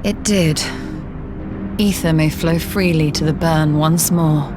It did. Ether may flow freely to the burn once more.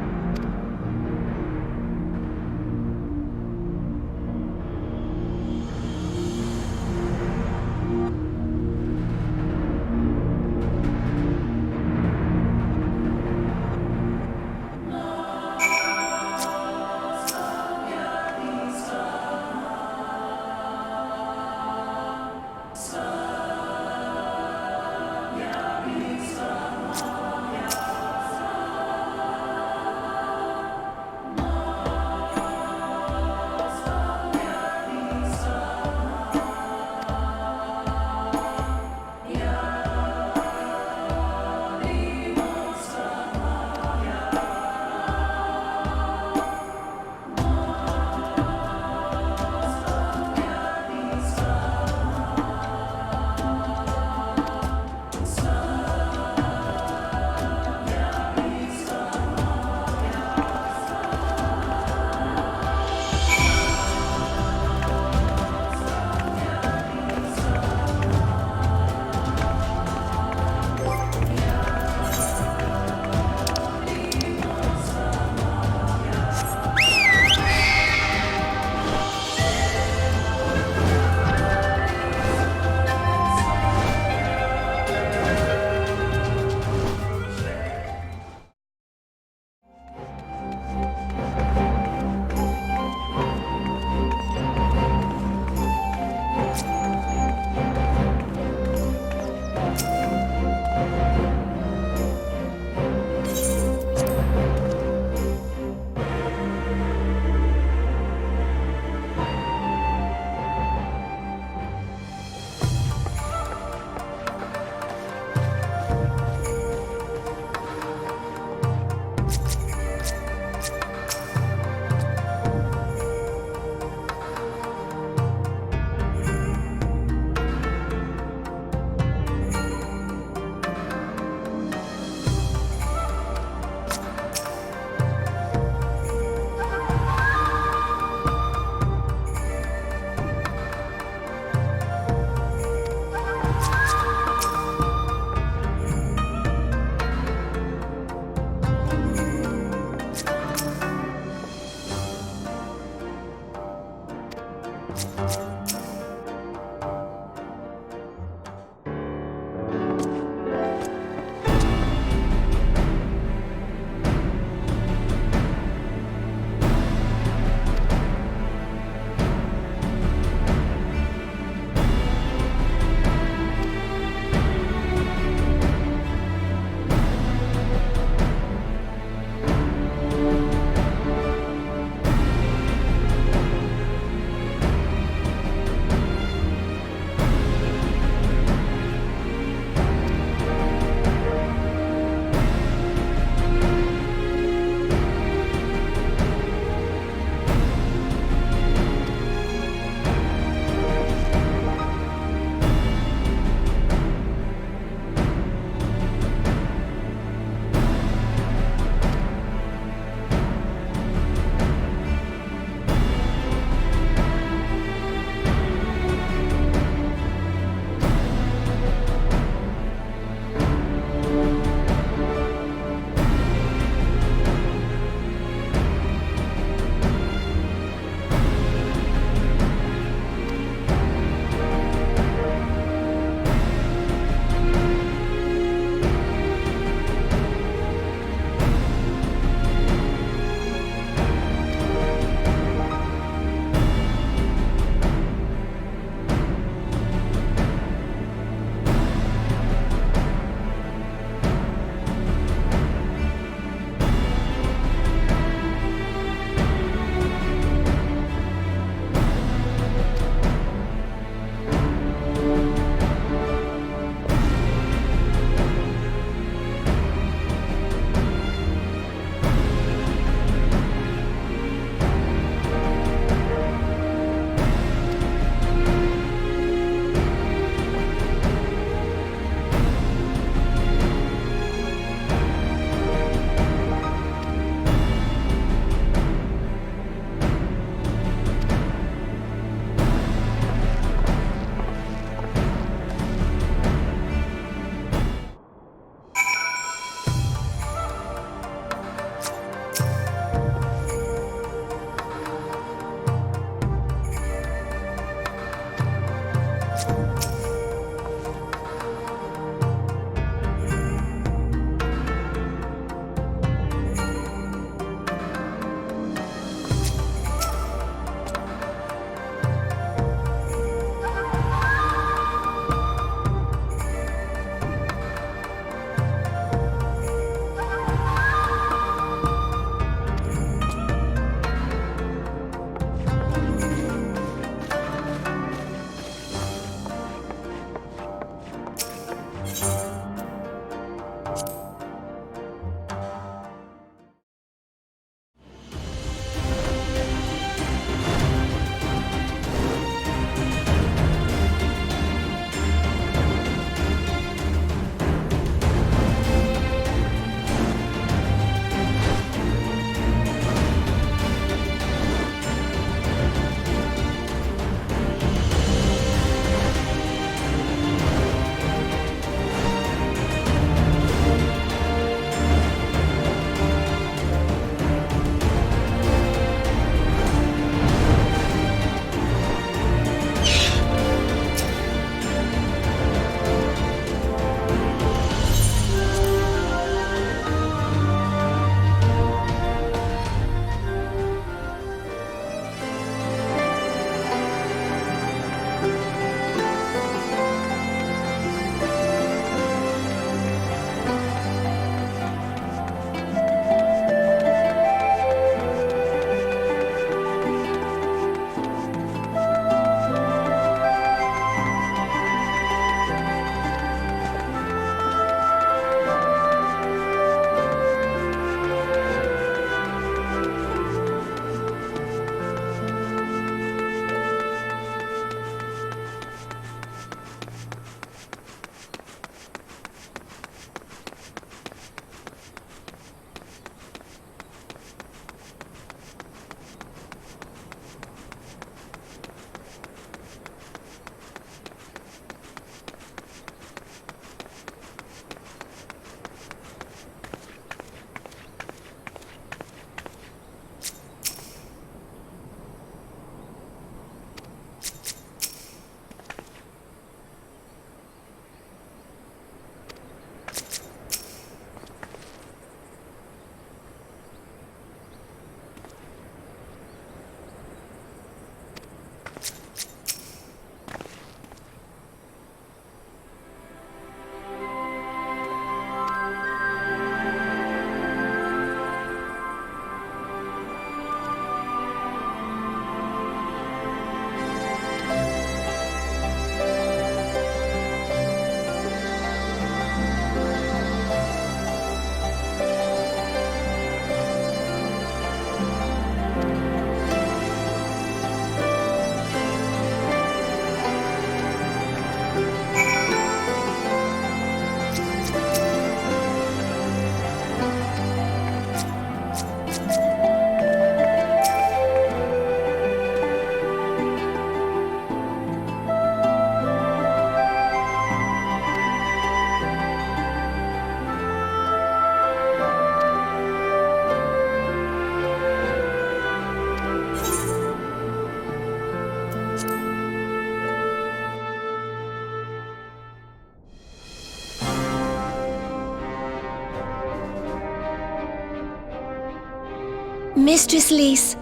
Mistress Lys,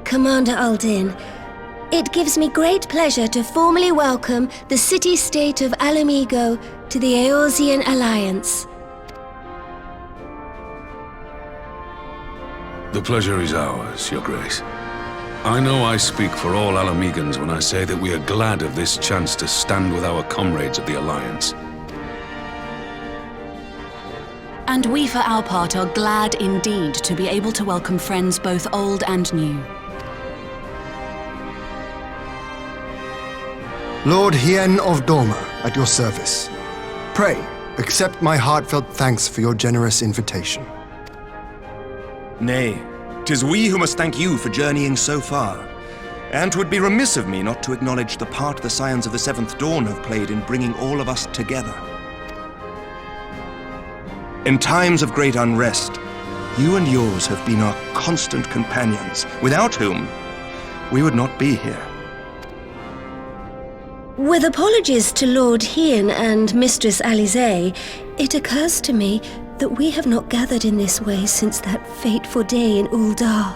Commander Aldin, it gives me great pleasure to formally welcome the city-state of Alamigo to the Eorzean Alliance. The pleasure is ours, Your Grace. I know I speak for all Alamegans when I say that we are glad of this chance to stand with our comrades of the Alliance. And we, for our part, are glad indeed to be able to welcome friends both old and new. Lord Hien of Doma, at your service. Pray, accept my heartfelt thanks for your generous invitation. Nay, 'tis we who must thank you for journeying so far. And 'twould be remiss of me not to acknowledge the part the Scions of the Seventh Dawn have played in bringing all of us together. In times of great unrest, you and yours have been our constant companions, without whom we would not be here. With apologies to Lord Hien and Mistress Alisaie, it occurs to me that we have not gathered in this way since that fateful day in Uldar.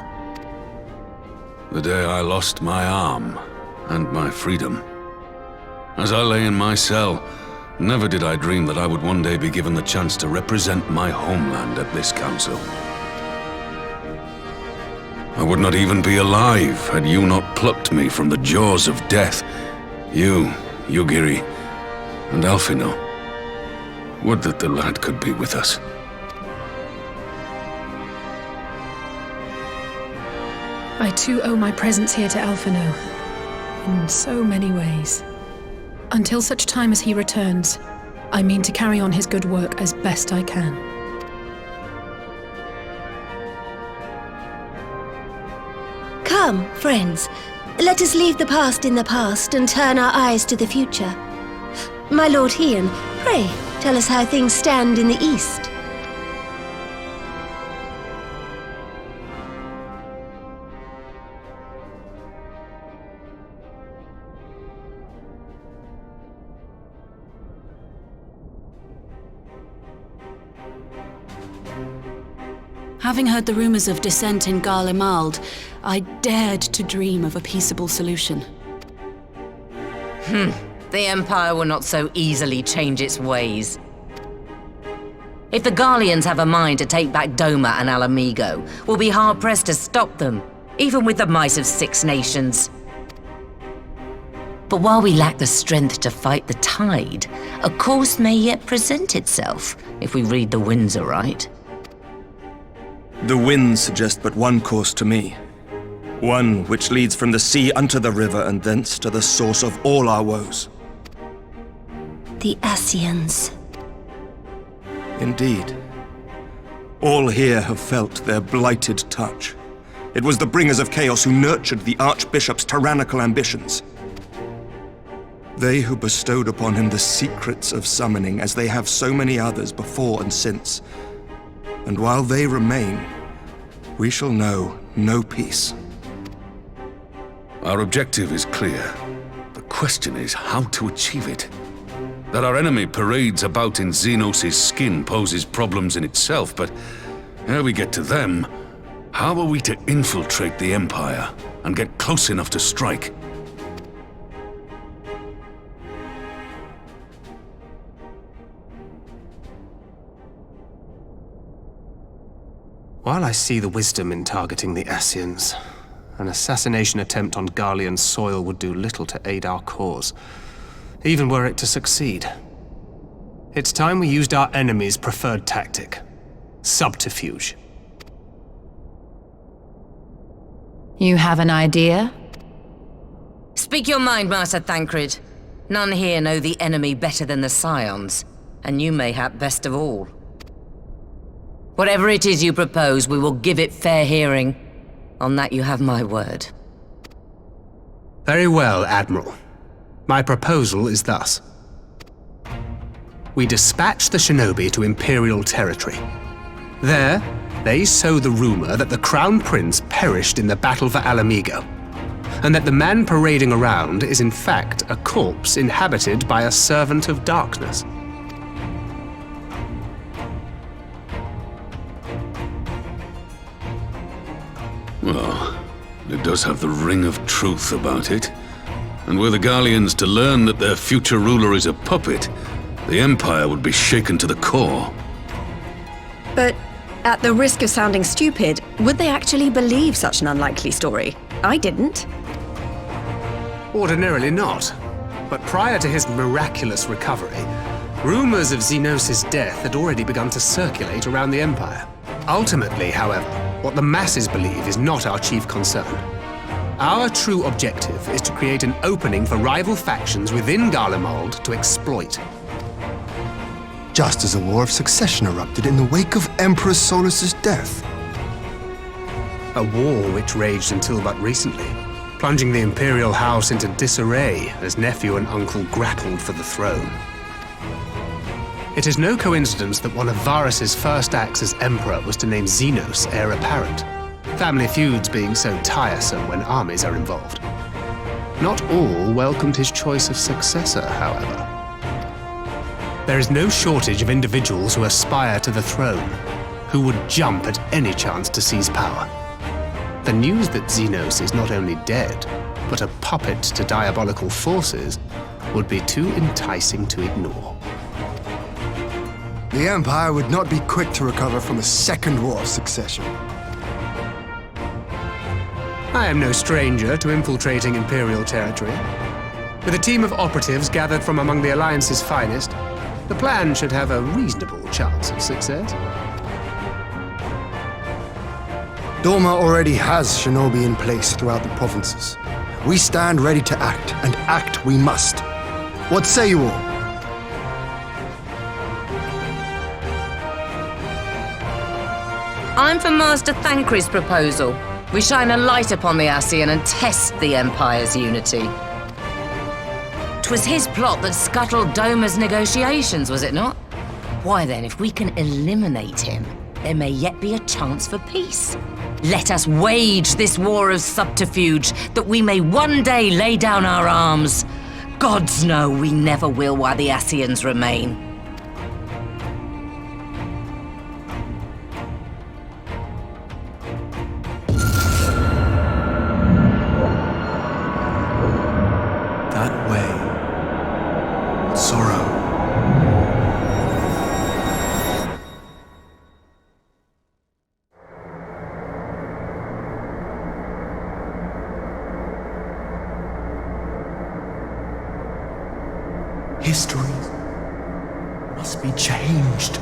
The day I lost my arm and my freedom. As I lay in my cell, never did I dream that I would one day be given the chance to represent my homeland at this council. I would not even be alive had you not plucked me from the jaws of death. You, Yugiri, and Alphino. Would that the lad could be with us. I too owe my presence here to Alphino, in so many ways. Until such time as he returns, I mean to carry on his good work as best I can. Come, friends, let us leave the past in the past and turn our eyes to the future. My Lord Hien, pray, tell us how things stand in the East. Having heard the rumors of dissent in Garlemald, I dared to dream of a peaceable solution. The Empire will not so easily change its ways. If the Garleans have a mind to take back Doma and Alamigo, we'll be hard-pressed to stop them, even with the might of 6 nations. But while we lack the strength to fight the tide, a course may yet present itself, if we read the winds aright. The winds suggest but one course to me. One which leads from the sea unto the river and thence to the source of all our woes. The Ascians. Indeed. All here have felt their blighted touch. It was the bringers of chaos who nurtured the Archbishop's tyrannical ambitions. They who bestowed upon him the secrets of summoning, as they have so many others before and since. And while they remain, we shall know no peace. Our objective is clear. The question is how to achieve it. That our enemy parades about in Xenos' skin poses problems in itself, but ere we get to them, how are we to infiltrate the Empire and get close enough to strike? While I see the wisdom in targeting the Ascians, an assassination attempt on Garlean soil would do little to aid our cause, even were it to succeed. It's time we used our enemy's preferred tactic: subterfuge. You have an idea? Speak your mind, Master Thancred. None here know the enemy better than the Scions, and you mayhap best of all. Whatever it is you propose, we will give it fair hearing. On that you have my word. Very well, Admiral. My proposal is thus. We dispatch the shinobi to Imperial territory. There, they sow the rumor that the Crown Prince perished in the battle for Alamigo, and that the man parading around is in fact a corpse inhabited by a servant of darkness. It does have the ring of truth about it. And were the Garleans to learn that their future ruler is a puppet, the Empire would be shaken to the core. But at the risk of sounding stupid, would they actually believe such an unlikely story? I didn't. Ordinarily not. But prior to his miraculous recovery, rumors of Xenos' death had already begun to circulate around the Empire. Ultimately, however, what the masses believe is not our chief concern. Our true objective is to create an opening for rival factions within Garlemald to exploit. Just as a war of succession erupted in the wake of Emperor Solus's death. A war which raged until but recently, plunging the Imperial House into disarray as nephew and uncle grappled for the throne. It is no coincidence that one of Varus's first acts as Emperor was to name Xenos heir apparent, family feuds being so tiresome when armies are involved. Not all welcomed his choice of successor, however. There is no shortage of individuals who aspire to the throne, who would jump at any chance to seize power. The news that Xenos is not only dead, but a puppet to diabolical forces, would be too enticing to ignore. The Empire would not be quick to recover from a second war of succession. I am no stranger to infiltrating Imperial territory. With a team of operatives gathered from among the Alliance's finest, the plan should have a reasonable chance of success. Dorma already has shinobi in place throughout the provinces. We stand ready to act, and act we must. What say you all? I'm for Master Thancred's proposal. We shine a light upon the Ascian and test the Empire's unity. 'Twas his plot that scuttled Doma's negotiations, was it not? Why then, if we can eliminate him, there may yet be a chance for peace. Let us wage this war of subterfuge, that we may one day lay down our arms. Gods know we never will while the Ascians remain. That way. Sorrow. History must be changed.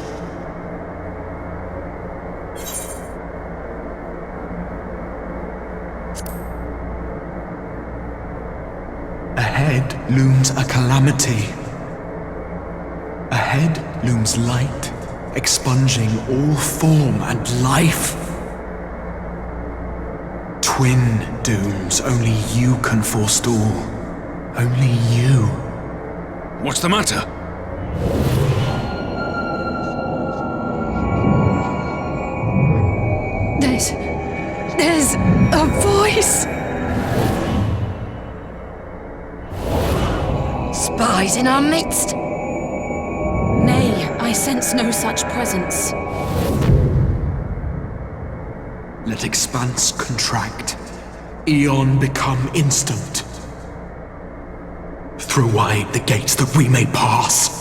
Ahead looms a calamity. Ahead looms light, expunging all form and life. Twin dooms only you can forestall. Only you. What's the matter? There's a voice! Spies in our midst? Nay, I sense no such presence. Let expanse contract. Eon become instant. Throw wide the gates that we may pass.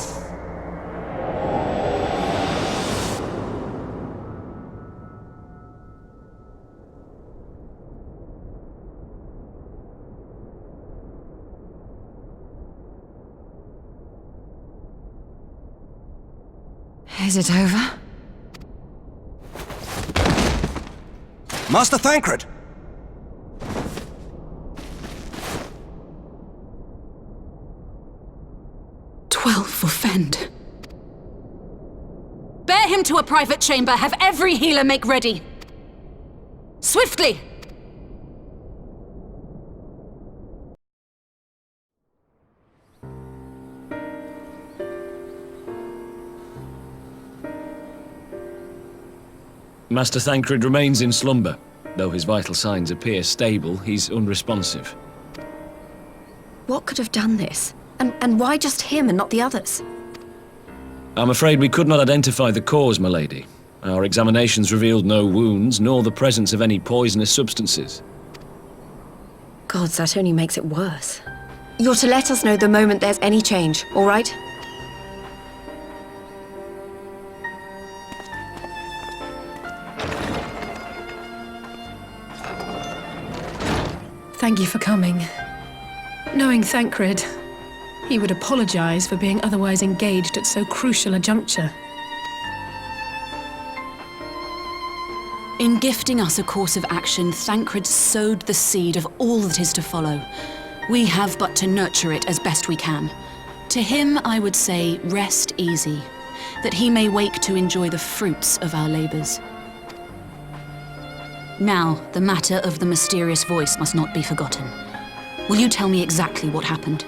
Is it over? Master Thancred! For Fend. Bear him to a private chamber. Have every healer make ready. Swiftly! Master Thancred remains in slumber. Though his vital signs appear stable, he's unresponsive. What could have done this? And why just him and not the others? I'm afraid we could not identify the cause, my lady. Our examinations revealed no wounds, nor the presence of any poisonous substances. Gods, that only makes it worse. You're to let us know the moment there's any change, all right? Thank you for coming. Knowing Thancred, he would apologize for being otherwise engaged at so crucial a juncture. In gifting us a course of action, Thancred sowed the seed of all that is to follow. We have but to nurture it as best we can. To him, I would say, rest easy, that he may wake to enjoy the fruits of our labors. Now, the matter of the mysterious voice must not be forgotten. Will you tell me exactly what happened?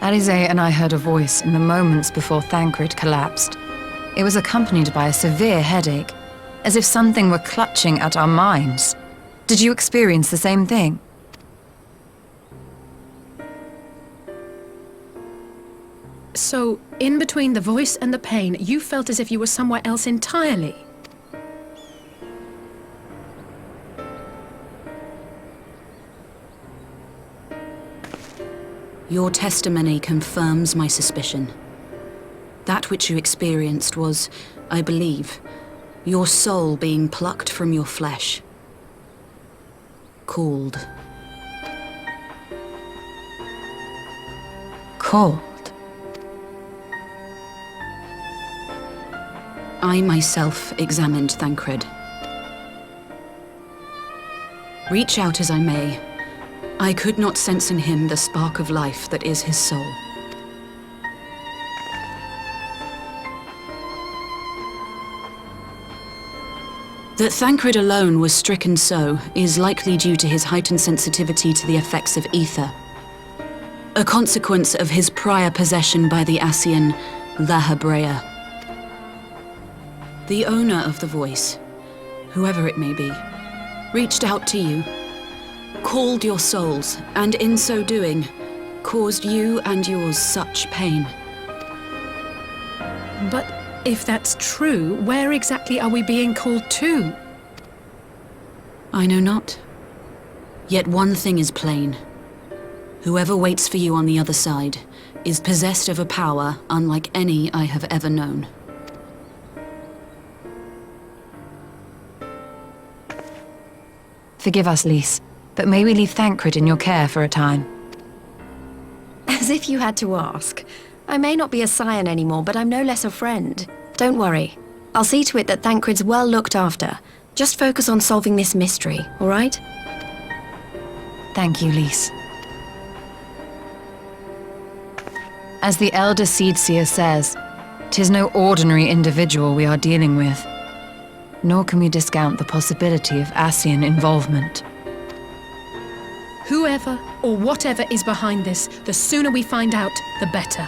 Alize and I heard a voice in the moments before Thancred collapsed. It was accompanied by a severe headache, as if something were clutching at our minds. Did you experience the same thing? So, in between the voice and the pain, you felt as if you were somewhere else entirely. Your testimony confirms my suspicion. That which you experienced was, I believe, your soul being plucked from your flesh. Called. Called? I myself examined Thancred. Reach out as I may, I could not sense in him the spark of life that is his soul. That Thancred alone was stricken so is likely due to his heightened sensitivity to the effects of ether, a consequence of his prior possession by the Ascian La Hebrea. The owner of the voice, whoever it may be, reached out to you, called your souls, and in so doing, caused you and yours such pain. But if that's true, where exactly are we being called to? I know not. Yet one thing is plain. Whoever waits for you on the other side is possessed of a power unlike any I have ever known. Forgive us, Lys, but may we leave Thancred in your care for a time? As if you had to ask. I may not be a scion anymore, but I'm no less a friend. Don't worry. I'll see to it that Thancred's well looked after. Just focus on solving this mystery, all right? Thank you, Lys. As the Elder Seedseer says, 'tis no ordinary individual we are dealing with. Nor can we discount the possibility of Ascian involvement. Whoever or whatever is behind this, the sooner we find out, the better.